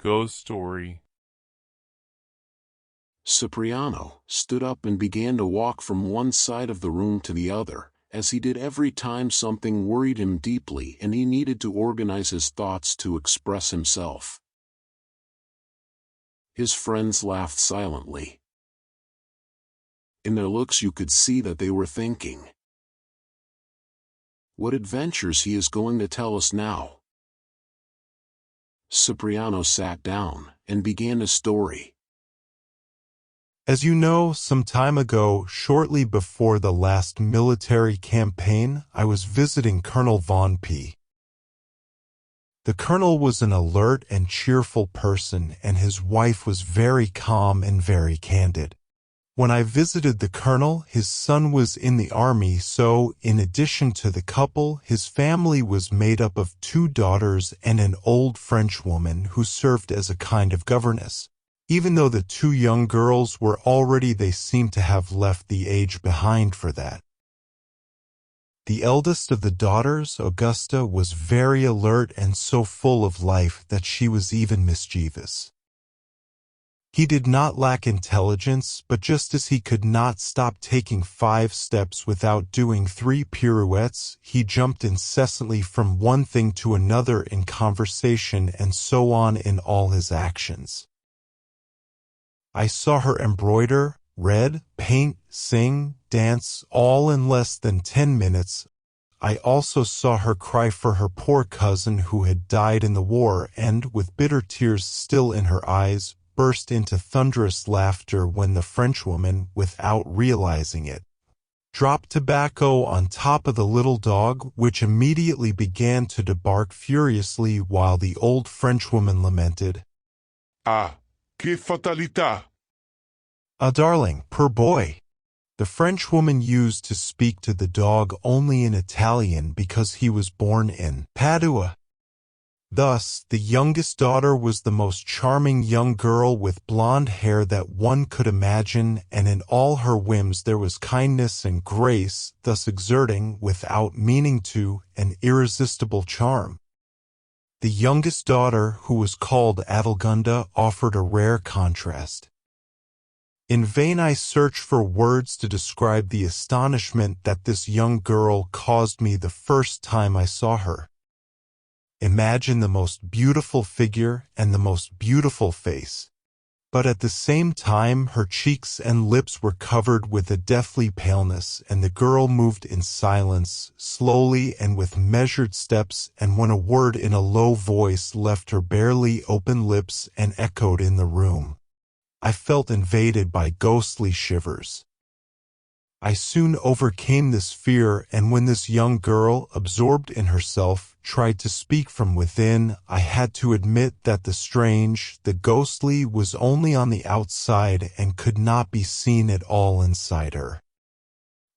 Ghost Story. Cipriano stood up and began to walk from one side of the room to the other, as he did every time something worried him deeply and he needed to organize his thoughts to express himself. His friends laughed silently. In their looks you could see that they were thinking, "What adventures he is going to tell us now?" Cipriano sat down and began his story. As you know, some time ago, shortly before the last military campaign, I was visiting Colonel Von P. The colonel was an alert and cheerful person, and his wife was very calm and very candid. When I visited the colonel, his son was in the army, so, in addition to the couple, his family was made up of 2 daughters and an old French woman who served as a kind of governess. Even though the 2 young girls were already, they seemed to have left the age behind for that. The eldest of the daughters, Augusta, was very alert and so full of life that she was even mischievous. He did not lack intelligence, but just as he could not stop taking 5 steps without doing 3 pirouettes, he jumped incessantly from one thing to another in conversation and so on in all his actions. I saw her embroider, read, paint, sing, dance, all in less than 10 minutes. I also saw her cry for her poor cousin who had died in the war and, with bitter tears still in her eyes, burst into thunderous laughter when the Frenchwoman, without realizing it, dropped tobacco on top of the little dog, which immediately began to bark furiously while the old Frenchwoman lamented, "Ah, que fatalità!" "A darling, poor boy." The Frenchwoman used to speak to the dog only in Italian because he was born in Padua. Thus, the youngest daughter was the most charming young girl with blonde hair that one could imagine, and in all her whims there was kindness and grace, thus exerting, without meaning to, an irresistible charm. The youngest daughter, who was called Adelgunda, offered a rare contrast. In vain I searched for words to describe the astonishment that this young girl caused me the first time I saw her. Imagine the most beautiful figure and the most beautiful face, but at the same time her cheeks and lips were covered with a deathly paleness, and the girl moved in silence, slowly and with measured steps, and when a word in a low voice left her barely open lips and echoed in the room, I felt invaded by ghostly shivers. I soon overcame this fear, and when this young girl, absorbed in herself, tried to speak from within, I had to admit that the strange, the ghostly, was only on the outside and could not be seen at all inside her.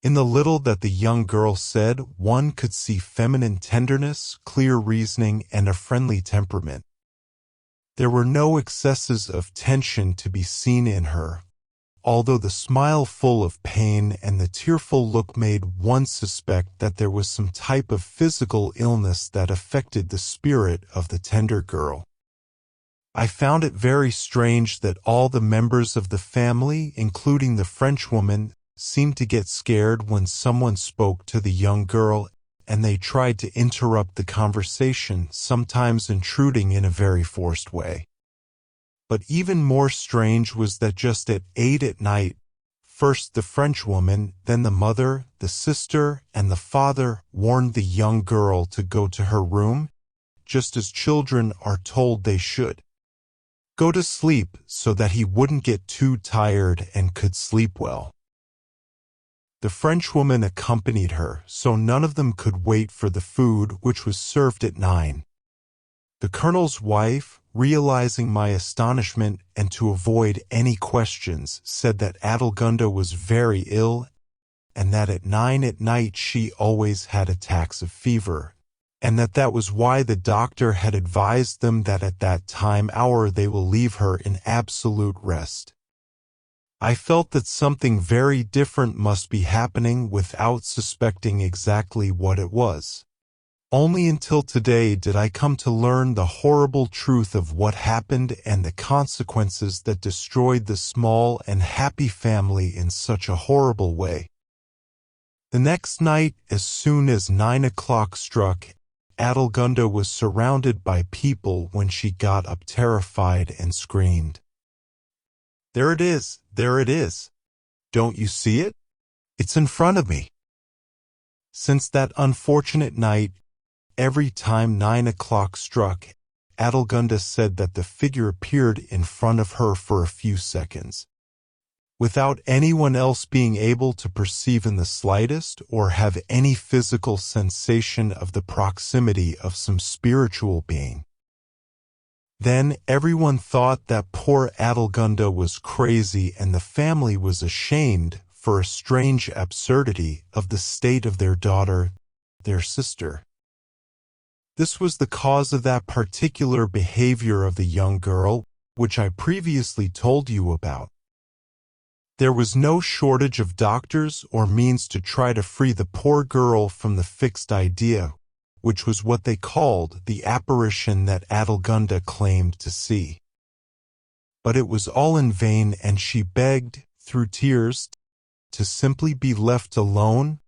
In the little that the young girl said, one could see feminine tenderness, clear reasoning, and a friendly temperament. There were no excesses of tension to be seen in her, although the smile full of pain and the tearful look made one suspect that there was some type of physical illness that affected the spirit of the tender girl. I found it very strange that all the members of the family, including the Frenchwoman, seemed to get scared when someone spoke to the young girl, and they tried to interrupt the conversation, sometimes intruding in a very forced way. But even more strange was that just at 8 at night, first the Frenchwoman, then the mother, the sister, and the father warned the young girl to go to her room, just as children are told they should. Go to sleep so that he wouldn't get too tired and could sleep well. The Frenchwoman accompanied her, so none of them could wait for the food, which was served at 9. The colonel's wife, realizing my astonishment and to avoid any questions, said that Adelgunda was very ill and that at 9 at night she always had attacks of fever, and that was why the doctor had advised them that at that time hour they will leave her in absolute rest. I felt that something very different must be happening without suspecting exactly what it was. Only until today did I come to learn the horrible truth of what happened and the consequences that destroyed the small and happy family in such a horrible way. The next night, as soon as 9 o'clock struck, Adelgunda was surrounded by people when she got up terrified and screamed. "There it is! There it is! Don't you see it? It's in front of me!" Since that unfortunate night, every time 9 o'clock struck, Adelgunda said that the figure appeared in front of her for a few seconds, without anyone else being able to perceive in the slightest or have any physical sensation of the proximity of some spiritual being. Then everyone thought that poor Adelgunda was crazy, and the family was ashamed for a strange absurdity of the state of their daughter, their sister. This was the cause of that particular behavior of the young girl, which I previously told you about. There was no shortage of doctors or means to try to free the poor girl from the fixed idea, which was what they called the apparition that Adelgunda claimed to see. But it was all in vain, and she begged, through tears, to simply be left alone,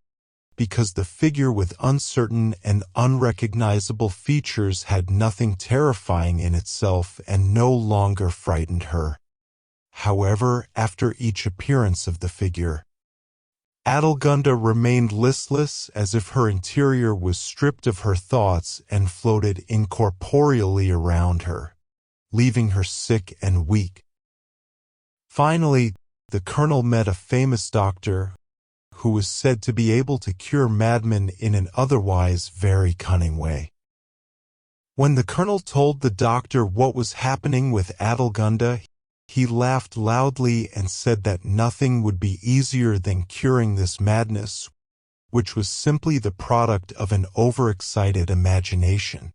because the figure with uncertain and unrecognizable features had nothing terrifying in itself and no longer frightened her. However, after each appearance of the figure, Adelgunda remained listless, as if her interior was stripped of her thoughts and floated incorporeally around her, leaving her sick and weak. Finally, the colonel met a famous doctor who was said to be able to cure madmen in an otherwise very cunning way. When the colonel told the doctor what was happening with Adelgunda, he laughed loudly and said that nothing would be easier than curing this madness, which was simply the product of an overexcited imagination.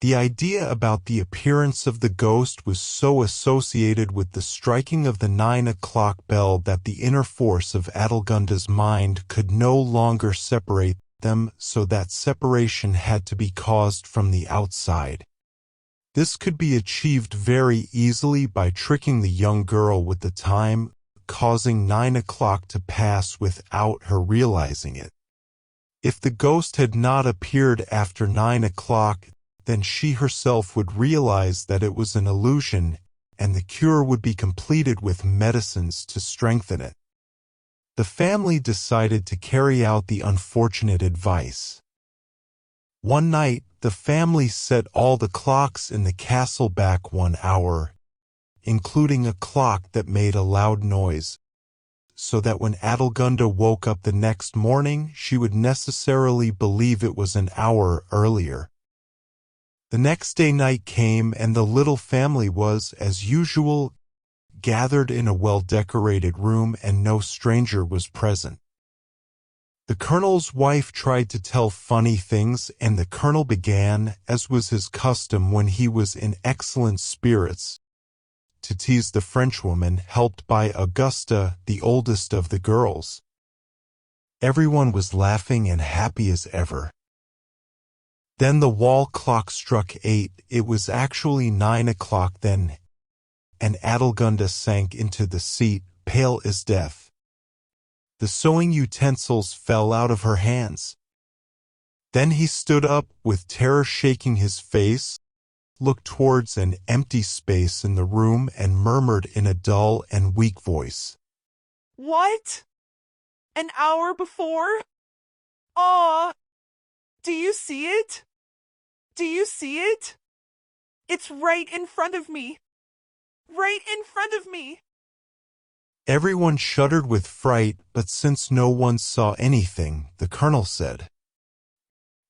The idea about the appearance of the ghost was so associated with the striking of the 9 o'clock bell that the inner force of Adelgunda's mind could no longer separate them, so that separation had to be caused from the outside. This could be achieved very easily by tricking the young girl with the time, causing 9 o'clock to pass without her realizing it. If the ghost had not appeared after 9 o'clock, then she herself would realize that it was an illusion, and the cure would be completed with medicines to strengthen it. The family decided to carry out the unfortunate advice. One night, the family set all the clocks in the castle back 1 hour, including a clock that made a loud noise, so that when Adelgunda woke up the next morning, she would necessarily believe it was an hour earlier. The next day night came, and the little family was, as usual, gathered in a well-decorated room, and no stranger was present. The colonel's wife tried to tell funny things, and the colonel began, as was his custom when he was in excellent spirits, to tease the Frenchwoman, helped by Augusta, the oldest of the girls. Everyone was laughing and happy as ever. Then the wall clock struck 8. It was actually 9 o'clock then, and Adelgunda sank into the seat, pale as death. The sewing utensils fell out of her hands. Then he stood up, with terror shaking his face, looked towards an empty space in the room, and murmured in a dull and weak voice, "What? An hour before? Aw! Do you see it? Do you see it? It's right in front of me! Right in front of me!" Everyone shuddered with fright, but since no one saw anything, the colonel said,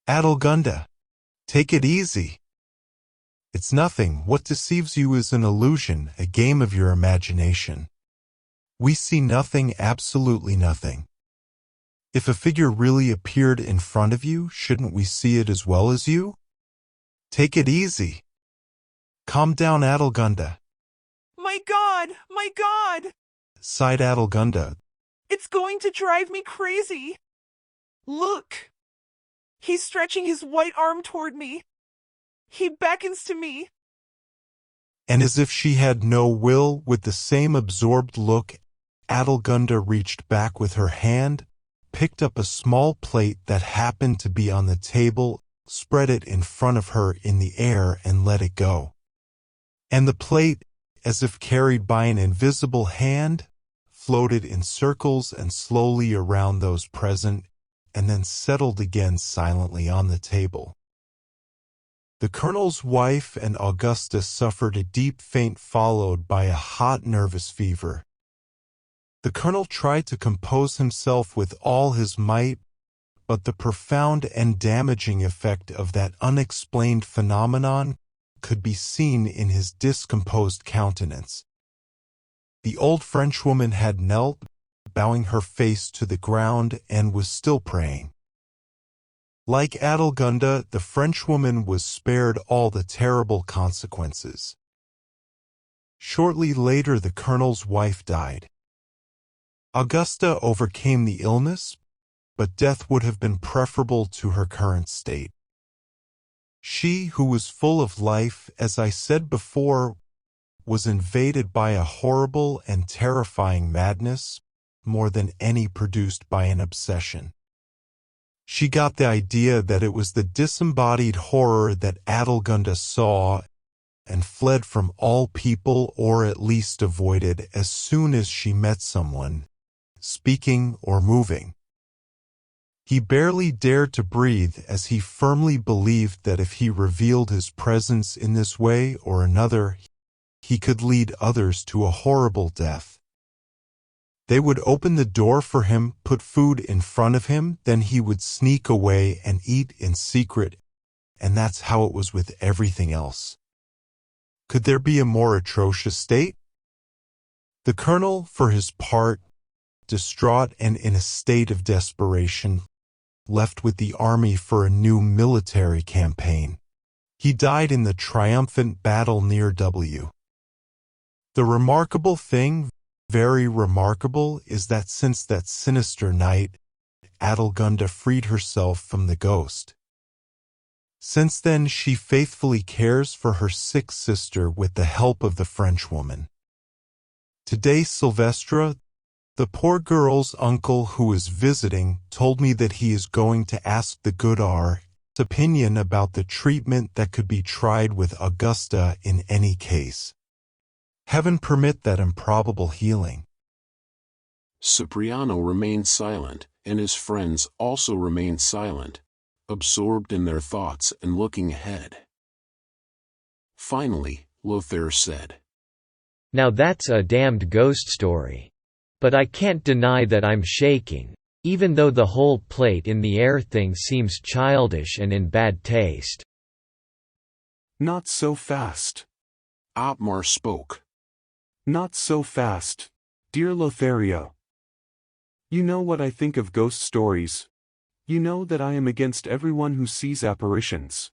"Adelgunda, take it easy. It's nothing. What deceives you is an illusion, a game of your imagination. We see nothing, absolutely nothing. If a figure really appeared in front of you, shouldn't we see it as well as you? Take it easy. Calm down, Adelgunda," My God! My God! sighed Adelgunda. It's going to drive me crazy! Look! He's stretching his white arm toward me. He beckons to me. And as if she had no will, with the same absorbed look, Adelgunda reached back with her hand, picked up a small plate that happened to be on the table, spread it in front of her in the air and let it go. And the plate, as if carried by an invisible hand, floated in circles and slowly around those present, and then settled again silently on the table. The colonel's wife and Augusta suffered a deep faint followed by a hot nervous fever. The colonel tried to compose himself with all his might, but the profound and damaging effect of that unexplained phenomenon could be seen in his discomposed countenance. The old Frenchwoman had knelt, bowing her face to the ground, and was still praying. Like Adelgunda, the Frenchwoman was spared all the terrible consequences. Shortly later, the colonel's wife died. Augusta overcame the illness, but death would have been preferable to her current state. She, who was full of life, as I said before, was invaded by a horrible and terrifying madness, more than any produced by an obsession. She got the idea that it was the disembodied horror that Adelgunda saw and fled from all people, or at least avoided as soon as she met someone, speaking or moving. He barely dared to breathe, as he firmly believed that if he revealed his presence in this way or another, he could lead others to a horrible death. They would open the door for him, put food in front of him, then he would sneak away and eat in secret, and that's how it was with everything else. Could there be a more atrocious state? The colonel, for his part, distraught and in a state of desperation, left with the army for a new military campaign. He died in the triumphant battle near W. The remarkable thing, very remarkable, is that since that sinister night, Adelgunda freed herself from the ghost. Since then she faithfully cares for her sick sister with the help of the Frenchwoman. Today Silvestre, the poor girl's uncle who is visiting, told me that he is going to ask the good R's opinion about the treatment that could be tried with Augusta in any case. Heaven permit that improbable healing. Cipriano remained silent, and his friends also remained silent, absorbed in their thoughts and looking ahead. Finally, Lothair said, "Now that's a damned ghost story. But I can't deny that I'm shaking, even though the whole plate in the air thing seems childish and in bad taste." Not so fast. Ottmar spoke. Not so fast, dear Lothario. You know what I think of ghost stories. You know that I am against everyone who sees apparitions.